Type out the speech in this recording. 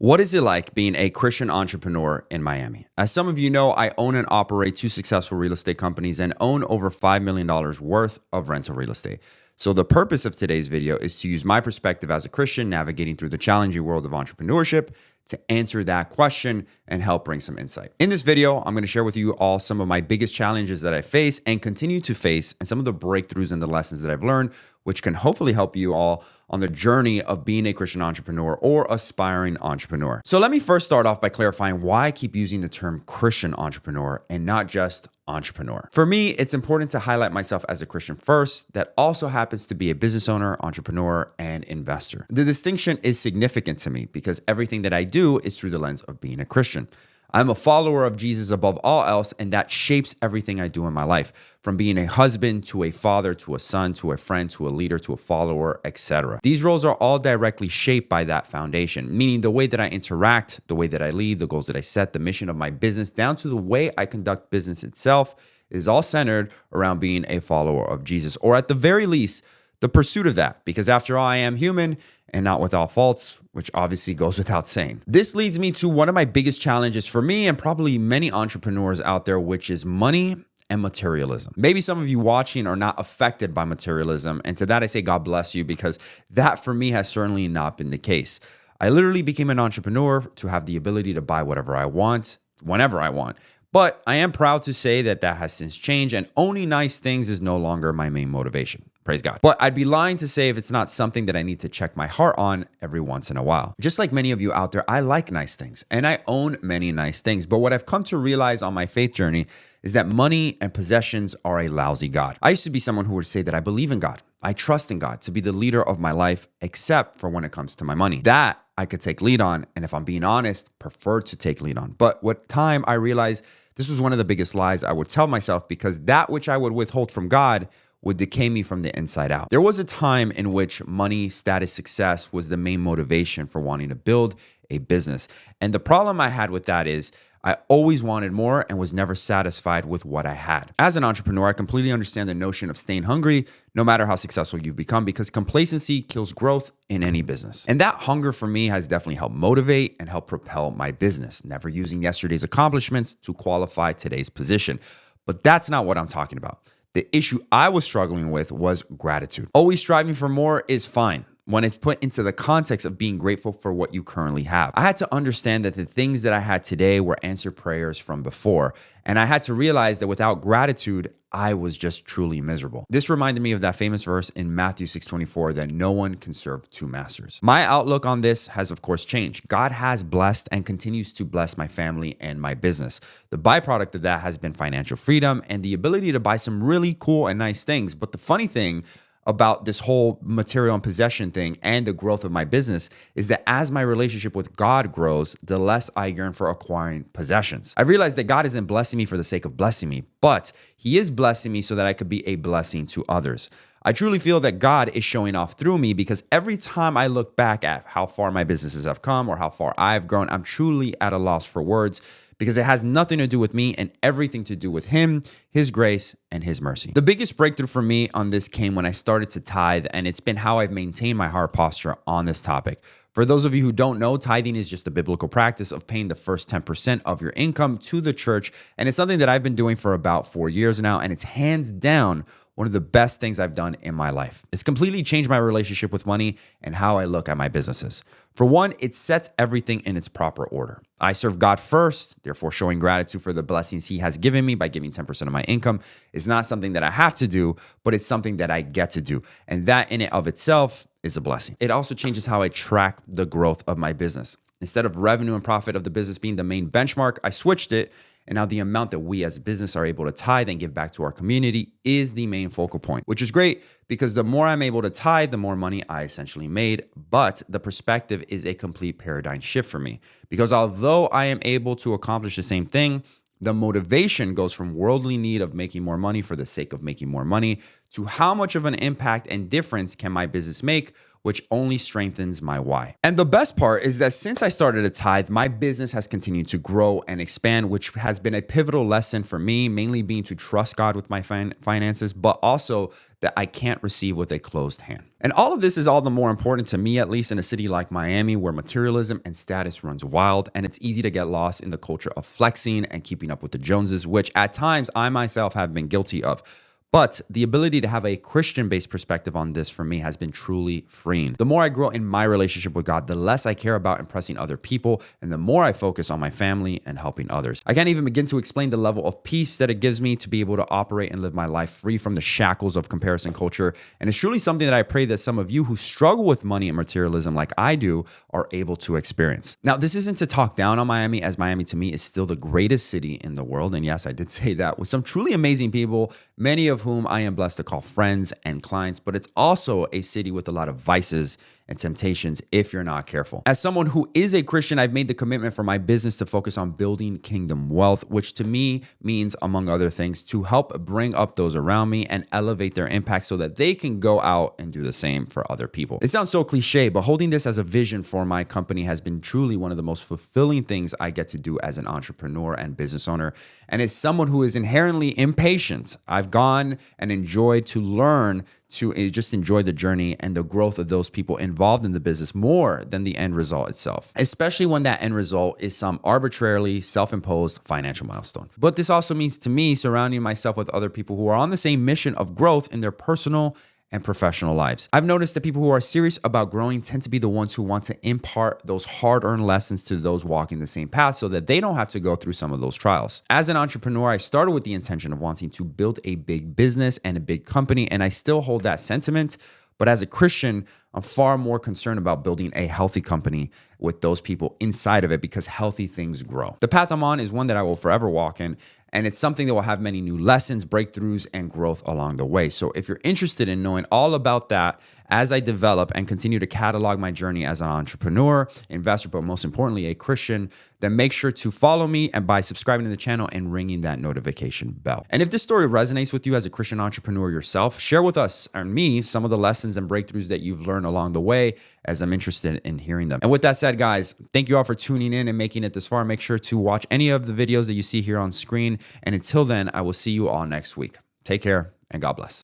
What is it like being a Christian entrepreneur in Miami? As some of you know, I own and operate two successful real estate companies and own over $5 million worth of rental real estate. So the purpose of today's video is to use my perspective as a Christian navigating through the challenging world of entrepreneurship to answer that question and help bring some insight. In this video, I'm going to share with you all some of my biggest challenges that I face and continue to face, and some of the breakthroughs and the lessons that I've learned, which can hopefully help you all on the journey of being a Christian entrepreneur or aspiring entrepreneur. So let me first start off by clarifying why I keep using the term Christian entrepreneur and not just entrepreneur. For me, it's important to highlight myself as a Christian first that also happens to be a business owner, entrepreneur, and investor. The distinction is significant to me because everything that I do is through the lens of being a Christian. I'm a follower of Jesus above all else, and that shapes everything I do in my life, from being a husband to a father to a son to a friend to a leader to a follower, etc. These roles are all directly shaped by that foundation, meaning the way that I interact, the way that I lead, the goals that I set, the mission of my business, down to the way I conduct business itself is all centered around being a follower of Jesus, or at the very least, the pursuit of that, because after all, I am human and not without faults, which obviously goes without saying. This leads me to one of my biggest challenges for me and probably many entrepreneurs out there, which is money and materialism. Maybe some of you watching are not affected by materialism, and to that I say God bless you, because that for me has certainly not been the case. I literally became an entrepreneur to have the ability to buy whatever I want, whenever I want. But I am proud to say that that has since changed, and owning nice things is no longer my main motivation. Praise God. But I'd be lying to say if it's not something that I need to check my heart on every once in a while. Just like many of you out there, I like nice things and I own many nice things. But what I've come to realize on my faith journey is that money and possessions are a lousy God. I used to be someone who would say that I believe in God. I trust in God to be the leader of my life, except for when it comes to my money. That I could take lead on, and if I'm being honest, prefer to take lead on. But with time, I realized this was one of the biggest lies I would tell myself, because that which I would withhold from God would decay me from the inside out. There was a time in which money, status, success was the main motivation for wanting to build a business. And the problem I had with that is I always wanted more and was never satisfied with what I had. As an entrepreneur, I completely understand the notion of staying hungry no matter how successful you've become, because complacency kills growth in any business. And that hunger for me has definitely helped motivate and help propel my business, never using yesterday's accomplishments to qualify today's position. But that's not what I'm talking about. The issue I was struggling with was gratitude. Always striving for more is fine when it's put into the context of being grateful for what you currently have. I had to understand that the things that I had today were answered prayers from before. And I had to realize that without gratitude, I was just truly miserable. This reminded me of that famous verse in Matthew 6:24 that no one can serve two masters. My outlook on this has, of course, changed. God has blessed and continues to bless my family and my business. The byproduct of that has been financial freedom and the ability to buy some really cool and nice things. But the funny thing about this whole material and possession thing and the growth of my business is that as my relationship with God grows, the less I yearn for acquiring possessions. I realized that God isn't blessing me for the sake of blessing me, but He is blessing me so that I could be a blessing to others. I truly feel that God is showing off through me, because every time I look back at how far my businesses have come or how far I've grown, I'm truly at a loss for words, because it has nothing to do with me and everything to do with Him, His grace, and His mercy. The biggest breakthrough for me on this came when I started to tithe, and it's been how I've maintained my heart posture on this topic. For those of you who don't know, tithing is just a biblical practice of paying the first 10% of your income to the church, and it's something that I've been doing for about 4 years now, and it's hands down one of the best things I've done in my life. It's completely changed my relationship with money and how I look at my businesses. For one, it sets everything in its proper order. I serve God first, therefore showing gratitude for the blessings He has given me by giving 10% of my income is not something that I have to do, but it's something that I get to do. And that in and of itself is a blessing. It also changes how I track the growth of my business. Instead of revenue and profit of the business being the main benchmark, I switched it. And now the amount that we as a business are able to tithe and give back to our community is the main focal point, which is great because the more I'm able to tithe, the more money I essentially made. But the perspective is a complete paradigm shift for me, because although I am able to accomplish the same thing, the motivation goes from worldly need of making more money for the sake of making more money to how much of an impact and difference can my business make which only strengthens my why. And the best part is that since I started a tithe, my business has continued to grow and expand, which has been a pivotal lesson for me, mainly being to trust God with my finances, but also that I can't receive with a closed hand. And all of this is all the more important to me, at least in a city like Miami, where materialism and status runs wild, and it's easy to get lost in the culture of flexing and keeping up with the Joneses, which at times I myself have been guilty of. But the ability to have a Christian-based perspective on this for me has been truly freeing. The more I grow in my relationship with God, the less I care about impressing other people, and the more I focus on my family and helping others. I can't even begin to explain the level of peace that it gives me to be able to operate and live my life free from the shackles of comparison culture. And it's truly something that I pray that some of you who struggle with money and materialism like I do are able to experience. Now, this isn't to talk down on Miami, as Miami to me is still the greatest city in the world. And yes, I did say that, with some truly amazing people, many of whom I am blessed to call friends and clients, but it's also a city with a lot of vices and temptations if you're not careful. As someone who is a Christian, I've made the commitment for my business to focus on building kingdom wealth, which to me means, among other things, to help bring up those around me and elevate their impact so that they can go out and do the same for other people. It sounds so cliche, but holding this as a vision for my company has been truly one of the most fulfilling things I get to do as an entrepreneur and business owner. And as someone who is inherently impatient, I've gone and enjoyed to learn to just enjoy the journey and the growth of those people involved in the business more than the end result itself, especially when that end result is some arbitrarily self-imposed financial milestone. But this also means to me surrounding myself with other people who are on the same mission of growth in their personal and professional lives. I've noticed that people who are serious about growing tend to be the ones who want to impart those hard-earned lessons to those walking the same path so that they don't have to go through some of those trials. As an entrepreneur, I started with the intention of wanting to build a big business and a big company, and I still hold that sentiment. But as a Christian, I'm far more concerned about building a healthy company with those people inside of it, because healthy things grow. The path I'm on is one that I will forever walk in, and it's something that will have many new lessons, breakthroughs, and growth along the way. So if you're interested in knowing all about that as I develop and continue to catalog my journey as an entrepreneur, investor, but most importantly, a Christian, then make sure to follow me and by subscribing to the channel and ringing that notification bell. And if this story resonates with you as a Christian entrepreneur yourself, share with us and me some of the lessons and breakthroughs that you've learned along the way, as I'm interested in hearing them. And with that said, guys, thank you all for tuning in and making it this far. Make sure to watch any of the videos that you see here on screen. And until then, I will see you all next week. Take care and God bless.